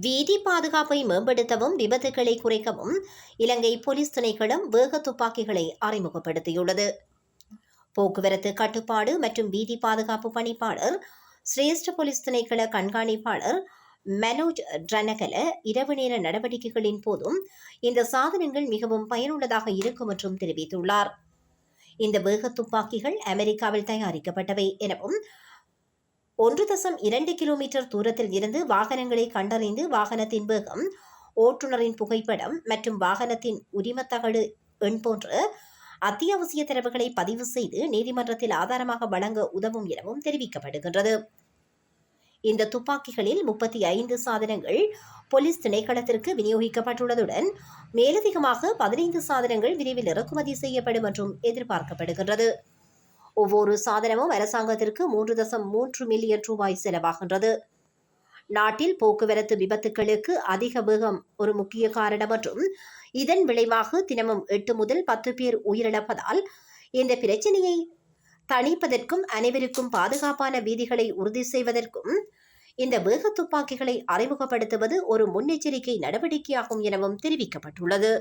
வீதி பாதுகாப்பை மேம்படுத்தவும் விபத்துகளை குறைக்கவும் இலங்கை போலீஸ் திணைக்களம் வேக துப்பாக்கிகளை அறிமுகப்படுத்தியுள்ளது. போக்குவரத்து கட்டுப்பாடு மற்றும் வீதி பாதுகாப்பு பணிப்பாளர் சிரேஷ்ட போலீஸ் திணைக்கள கண்காணிப்பாளர் மனோஜ் ட்ரனகல இரவு நேர நடவடிக்கைகளின் போதும் இந்த சாதனங்கள் மிகவும் பயனுள்ளதாக இருக்கும் என்றும் தெரிவித்துள்ளார். இந்த வேக துப்பாக்கிகள் அமெரிக்காவில் தயாரிக்கப்பட்டவை எனவும் 1.2 கிலோமீட்டர் தூரத்தில் இருந்து வாகனங்களை கண்டறிந்து வாகனத்தின் வேகம், ஓட்டுநரின் புகைப்படம் மற்றும் வாகனத்தின் உரிமத்தகடு எண் போன்ற அத்தியாவசிய தரவுகளை பதிவு செய்து நீதிமன்றத்தில் ஆதாரமாக வழங்க உதவும் எனவும் தெரிவிக்கப்படுகின்றது. இந்த துப்பாக்கிகளில் 35 சாதனங்கள் போலீஸ் திணைக்களத்திற்கு விநியோகிக்கப்பட்டுள்ளதுடன் மேலதிகமாக 15 சாதனங்கள் விரைவில் இறக்குமதி செய்யப்படும் என்றும் எதிர்பார்க்கப்படுகின்றது. ஒவ்வொரு சாதனமும் அரசாங்கத்திற்கு 3.3 மில்லியன் ரூபாய் செலவாகின்றது. நாட்டில் போக்குவரத்து விபத்துகளுக்கு அதிக வேகம் ஒரு முக்கிய காரணம் என்றும் இதன் விளைவாக தினமும் 8 முதல் 10 பேர் உயிரிழப்பதால் இந்த பிரச்சினையை தணிப்பதற்கும் அனைவருக்கும் பாதுகாப்பான வீதிகளை உறுதி செய்வதற்கும் இந்த வேக துப்பாக்கிகளை அறிமுகப்படுத்துவது ஒரு முன்னெச்சரிக்கை நடவடிக்கையாகும் எனவும் தெரிவிக்கப்பட்டுள்ளது.